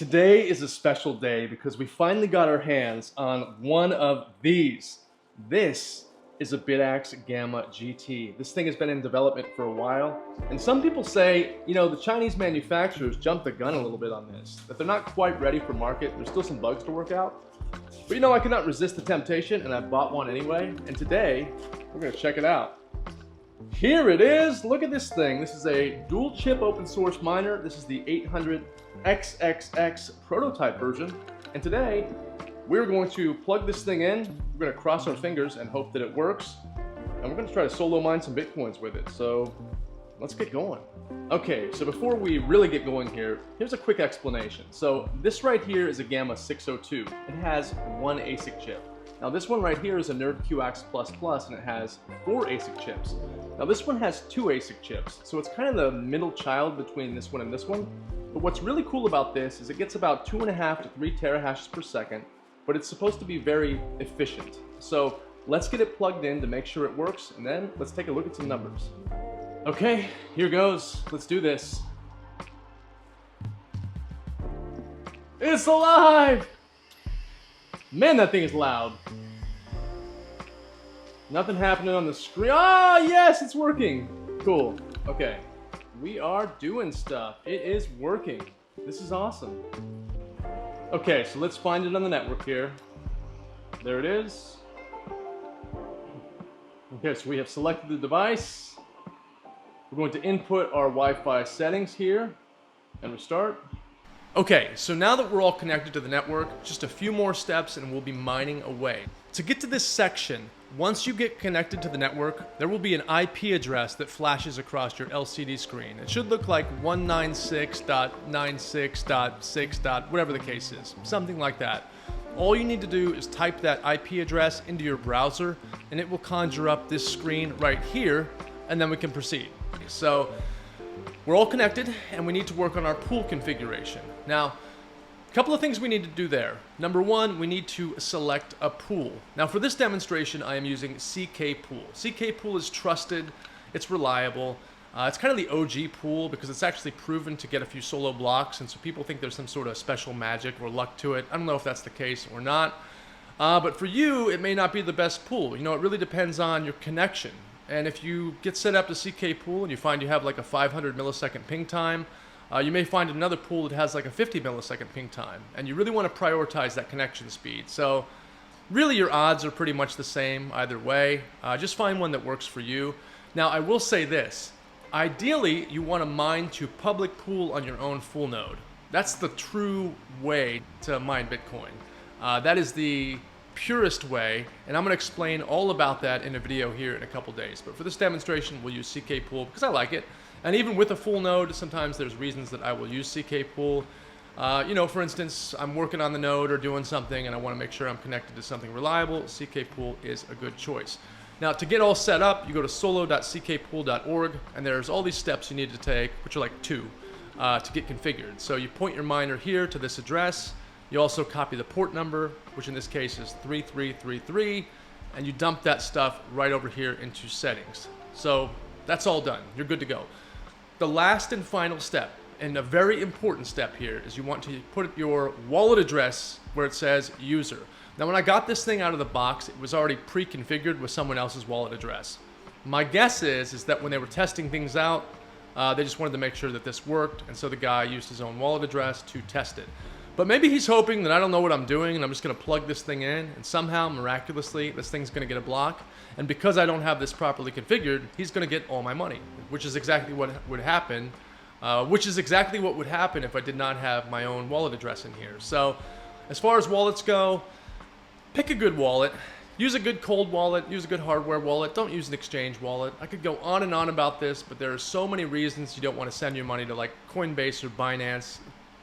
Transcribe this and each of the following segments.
Today is a special day because we finally got our hands on one of these. This is a Bitaxe Gamma GT. This thing has been in development for a while, and some people say, you know, the Chinese manufacturers jumped the gun a little bit on this, that they're not quite ready for market. There's still some bugs to work out. But you know, I could not resist the temptation, and I bought one anyway, and today we're gonna check it out. Here it is. Look at this thing. This is a dual chip open source miner. This is the 800XXX prototype version. And today we're going to plug this thing in. We're going to cross our fingers and hope that it works. And we're going to try to solo mine some Bitcoins with it. So let's get going. Okay, so before we really get going here, here's a quick explanation. So this right here is a Gamma 602. It has one ASIC chip. Now this one right here is a Nerd QX++, and it has 4 ASIC chips. Now this one has 2 ASIC chips, so it's kind of the middle child between this one and this one. But what's really cool about this is it gets about 2.5 to 3 terahashes per second, but it's supposed to be very efficient. So let's get it plugged in to make sure it works, and then let's take a look at some numbers. Okay, here goes. Let's do this. It's alive! Man, that thing is loud. Nothing happening on the screen. Ah, yes, it's working. Cool. Okay. We are doing stuff. It is working. This is awesome. Okay, so let's find it on the network here. There it is. Okay, so we have selected the device. We're going to input our Wi-Fi settings here and restart. Okay, so now that we're all connected to the network, just a few more steps and we'll be mining away. To get to this section, once you get connected to the network, there will be an IP address that flashes across your LCD screen. It should look like 196.96.6. Whatever the case is, something like that. All you need to do is type that IP address into your browser and it will conjure up this screen right here, and then we can proceed. So we're all connected and we need to work on our pool configuration. Now, a couple of things we need to do there. Number one, we need to select a pool. Now for this demonstration, I am using CK Pool. CK Pool is trusted, it's reliable. It's kind of the OG pool because it's actually proven to get a few solo blocks, and so people think there's some sort of special magic or luck to it. I don't know if that's the case or not. But for you, it may not be the best pool. You know, it really depends on your connection. And if you get set up to CK Pool and you find you have like a 500 millisecond ping time, you may find another pool that has like a 50 millisecond ping time, and you really want to prioritize that connection speed. So really your odds are pretty much the same either way. Just find one that works for you. Now I will say this, ideally you want to mine to public pool on your own full node. That's the true way to mine Bitcoin. That is the purest way, and I'm going to explain all about that in a video here in a couple days. But for this demonstration we'll use CK Pool because I like it. And even with a full node, sometimes there's reasons that I will use CK Pool. You know, for instance, I'm working on the node or doing something and I want to make sure I'm connected to something reliable. CK Pool is a good choice. Now, to get all set up, you go to solo.ckpool.org, and there's all these steps you need to take, which are like 2, to get configured. So you point your miner here to this address. You also copy the port number, which in this case is 3333, and you dump that stuff right over here into settings. So that's all done. You're good to go. The last and final step, and a very important step here, is you want to put your wallet address where it says user. Now when I got this thing out of the box, it was already pre-configured with someone else's wallet address. My guess is that when they were testing things out, they just wanted to make sure that this worked, and so the guy used his own wallet address to test it. But maybe he's hoping that I don't know what I'm doing and I'm just going to plug this thing in, and somehow, miraculously, this thing's going to get a block. And because I don't have this properly configured, he's going to get all my money, which is exactly what would happen. Which is exactly what would happen if I did not have my own wallet address in here. So as far as wallets go, pick a good wallet. Use a good cold wallet. Use a good hardware wallet. Don't use an exchange wallet. I could go on and on about this, but there are so many reasons you don't want to send your money to like Coinbase or Binance,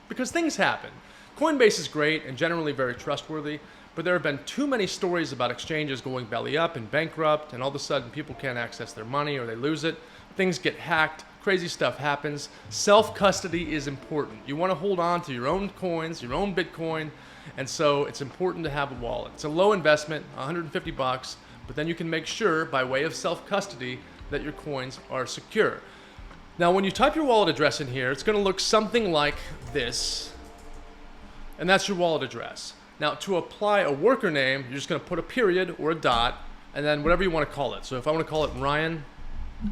because things happen. Coinbase is great and generally very trustworthy, but there have been too many stories about exchanges going belly up and bankrupt, and all of a sudden people can't access their money or they lose it. Things get hacked, crazy stuff happens. Self-custody is important. You want to hold on to your own coins, your own Bitcoin, and so it's important to have a wallet. It's a low investment, 150 bucks, but then you can make sure by way of self-custody that your coins are secure. Now when you type your wallet address in here, it's going to look something like this. and that's your wallet address. Now, to apply a worker name, you're just going to put a period or a dot, and then whatever you want to call it. So if I want to call it Ryan,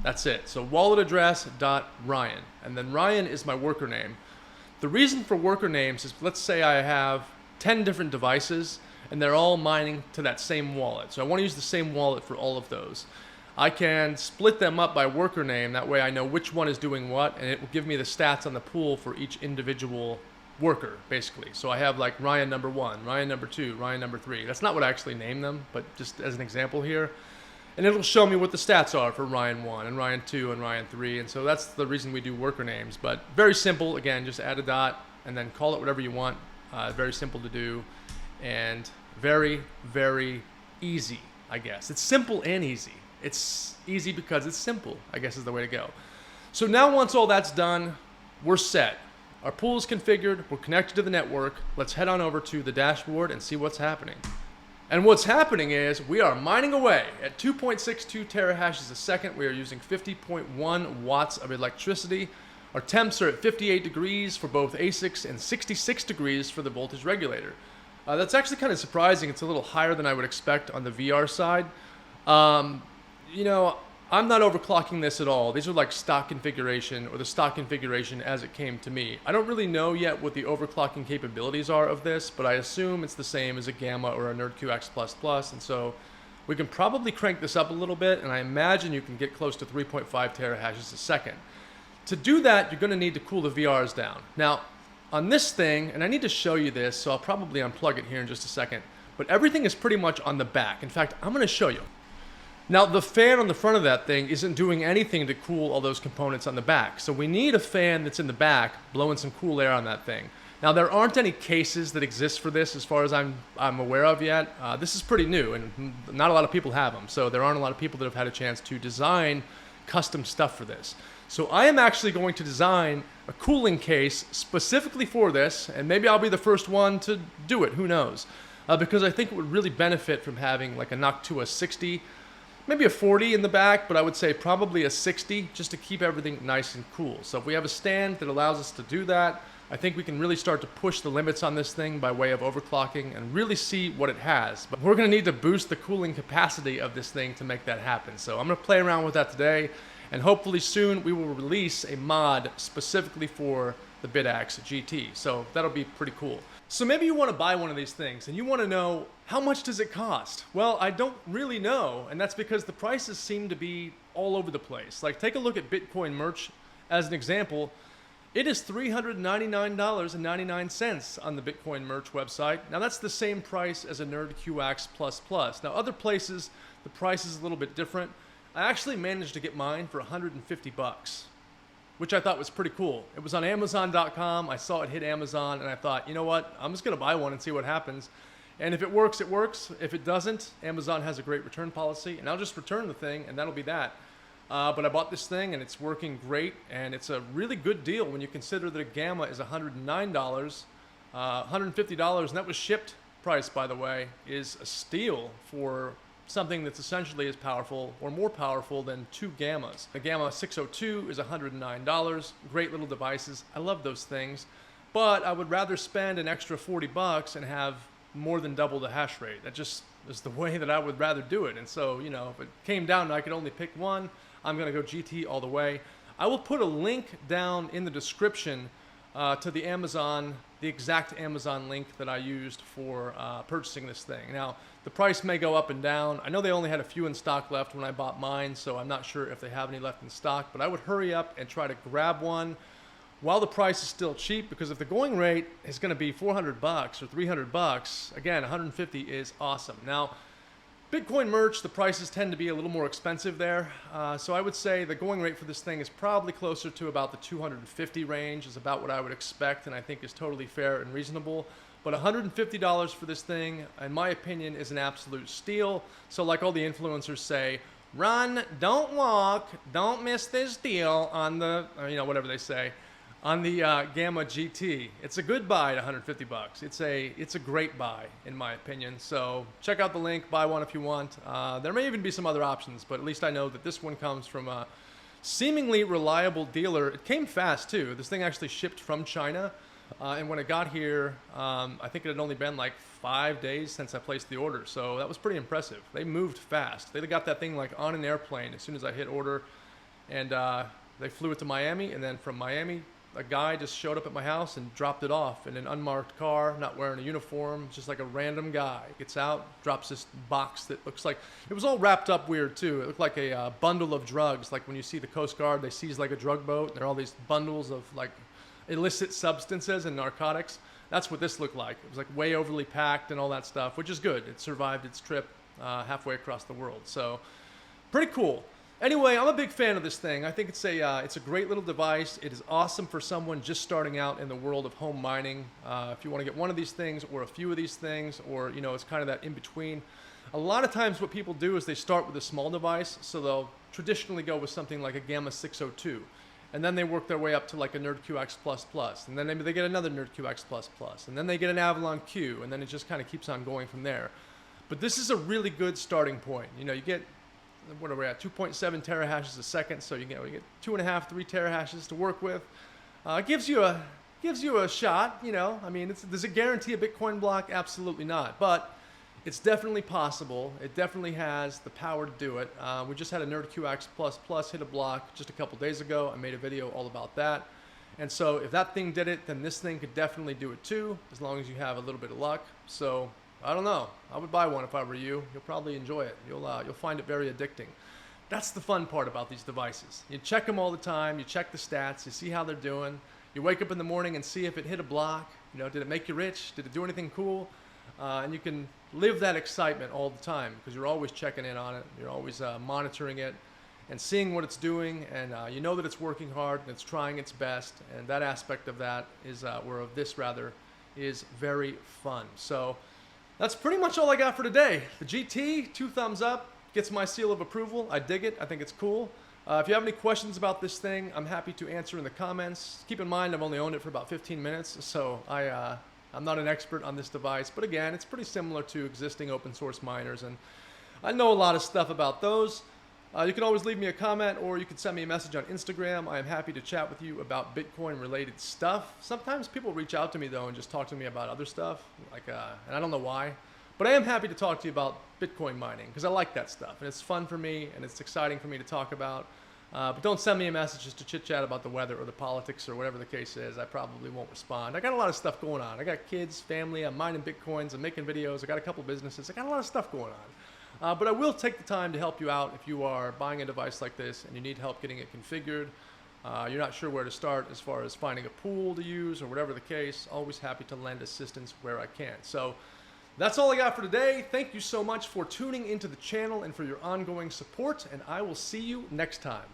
that's it. So wallet address dot Ryan, and then Ryan is my worker name. The reason for worker names is, let's say I have 10 different devices, and they're all mining to that same wallet. So I want to use the same wallet for all of those. I can split them up by worker name. That way I know which one is doing what, and it will give me the stats on the pool for each individual worker, basically. So I have like Ryan number 1, Ryan number 2, Ryan number 3. That's not what I actually named them, but just as an example here. And it'll show me what the stats are for Ryan 1 and Ryan 2 and Ryan 3. And so that's the reason we do worker names. But very simple. Again, just add a dot and then call it whatever you want. Very simple to do and very, very easy, I guess. It's simple and easy. It's easy because it's simple, I guess is the way to go. So now once all that's done, we're set. Our pool is configured. We're connected to the network. Let's head on over to the dashboard and see what's happening. And what's happening is we are mining away at 2.62 terahashes a second. We are using 50.1 watts of electricity. Our temps are at 58 degrees for both ASICs and 66 degrees for the voltage regulator. That's actually kind of surprising. It's a little higher than I would expect on the VR side. You know, I'm not overclocking this at all. These are like stock configuration, or the stock configuration as it came to me. I don't really know yet what the overclocking capabilities are of this, but I assume it's the same as a Gamma or a NerdQX++, and so we can probably crank this up a little bit, and I imagine you can get close to 3.5 terahashes a second. To do that, you're going to need to cool the VRs down. Now, on this thing, and I need to show you this, so I'll probably unplug it here in just a second, but everything is pretty much on the back. In fact, I'm going to show you. Now, the fan on the front of that thing isn't doing anything to cool all those components on the back. So we need a fan that's in the back blowing some cool air on that thing. Now, there aren't any cases that exist for this as far as I'm aware of yet. This is pretty new, and not a lot of people have them. So there aren't a lot of people that have had a chance to design custom stuff for this. So I am actually going to design a cooling case specifically for this, and maybe I'll be the first one to do it, who knows. Because I think it would really benefit from having like a Noctua 60, maybe a 40 in the back, but I would say probably a 60 just to keep everything nice and cool. So if we have a stand that allows us to do that, I think we can really start to push the limits on this thing by way of overclocking and really see what it has. But we're going to need to boost the cooling capacity of this thing to make that happen. So I'm going to play around with that today, and hopefully soon we will release a mod specifically for the Bitaxe GT. So that'll be pretty cool. So maybe you want to buy one of these things and you want to know, how much does it cost? Well, I don't really know, and that's because the prices seem to be all over the place. Like, take a look at Bitcoin merch as an example. It is $399.99 on the Bitcoin merch website. Now, that's the same price as a NerdQX++. Now, other places, the price is a little bit different. I actually managed to get mine for 150 bucks. Which I thought was pretty cool. It was on Amazon.com. I saw it hit Amazon, and I thought, you know what? I'm just going to buy one and see what happens. And if it works, it works. If it doesn't, Amazon has a great return policy, and I'll just return the thing, and that'll be that. But I bought this thing, and it's working great, and it's a really good deal when you consider that a Gamma is $109, $150, and that was shipped price, by the way, is a steal for something that's essentially as powerful or more powerful than 2 Gammas. The Gamma 602 is $109. Great little devices. I love those things. But I would rather spend an extra 40 bucks and have more than double the hash rate. That just is the way that I would rather do it. And so, you know, if it came down and I could only pick one, I'm going to go GT all the way. I will put a link down in the description to the Amazon, the exact Amazon link that I used for purchasing this thing. Now, the price may go up and down. I know they only had a few in stock left when I bought mine, so I'm not sure if they have any left in stock, but I would hurry up and try to grab one while the price is still cheap, because if the going rate is going to be 400 bucks or 300 bucks, again, 150 is awesome. Now, Bitcoin merch, the prices tend to be a little more expensive there. So I would say the going rate for this thing is probably closer to about the 250 range is about what I would expect, and I think is totally fair and reasonable. But $150 for this thing, in my opinion, is an absolute steal. So like all the influencers say, run, don't walk, don't miss this deal on the, you know, whatever they say, on the Gamma GT. It's a good buy at 150 bucks. It's a great buy, in my opinion. So check out the link, buy one if you want. There may even be some other options, but at least I know that this one comes from a seemingly reliable dealer. It came fast too. This thing actually shipped from China. And when it got here, I think it had only been like 5 days since I placed the order. So that was pretty impressive. They moved fast. They got that thing like on an airplane as soon as I hit order. And they flew it to Miami. And then from Miami, a guy just showed up at my house and dropped it off in an unmarked car, not wearing a uniform, just like a random guy. Gets out, drops this box that looks like, it was all wrapped up weird too. It looked like a bundle of drugs. Like when you see the Coast Guard, they seize like a drug boat, and there are all these bundles of like illicit substances and narcotics. That's what this looked like. It was like way overly packed and all that stuff, which is good. It survived its trip halfway across the world. So pretty cool. Anyway, I'm a big fan of this thing. I think it's a great little device. It is awesome for someone just starting out in the world of home mining. If you want to get one of these things or a few of these things, or it's kind of that in between. A lot of times what people do is they start with a small device, so they'll traditionally go with something like a Gamma 602. And then they work their way up to like a Nerd QX++, and then maybe they get another Nerd QX++, and then they get an Avalon Q, and then it just kind of keeps on going from there. But this is a really good starting point. You get, what are we at, 2.7 terahashes a second, so you get 2.5, 3 terahashes to work with. Gives you a shot. I mean, does it guarantee a Bitcoin block? Absolutely not. But it's definitely possible. It definitely has the power to do it. We just had a Nerd QX++ hit a block just a couple days ago. I made a video all about that. And so if that thing did it, then this thing could definitely do it too, as long as you have a little bit of luck. So I don't know. I would buy one if I were you. You'll probably enjoy it. You'll find it very addicting. That's the fun part about these devices. You check them all the time. You check the stats. You see how they're doing. You wake up in the morning and see if it hit a block. Did it make you rich? Did it do anything cool? And you can live that excitement all the time because you're always checking in on it. You're always monitoring it and seeing what it's doing. And you know that it's working hard and it's trying its best. And that aspect of that is, or of this rather, is very fun. So that's pretty much all I got for today. The GT, 2 thumbs up, gets my seal of approval. I dig it. I think it's cool. If you have any questions about this thing, I'm happy to answer in the comments. Keep in mind, I've only owned it for about 15 minutes, so I'm not an expert on this device. But again, it's pretty similar to existing open source miners, and I know a lot of stuff about those. You can always leave me a comment, or you can send me a message on Instagram. I am happy to chat with you about Bitcoin-related stuff. Sometimes people reach out to me, though, and just talk to me about other stuff, and I don't know why. But I am happy to talk to you about Bitcoin mining, because I like that stuff, and it's fun for me, and it's exciting for me to talk about. But don't send me a message just to chit-chat about the weather or the politics or whatever the case is. I probably won't respond. I got a lot of stuff going on. I got kids, family, I'm mining Bitcoins, I'm making videos, I got a couple businesses. I got a lot of stuff going on. But I will take the time to help you out if you are buying a device like this and you need help getting it configured. You're not sure where to start as far as finding a pool to use or whatever the case. Always happy to lend assistance where I can. So that's all I got for today. Thank you so much for tuning into the channel and for your ongoing support, and I will see you next time.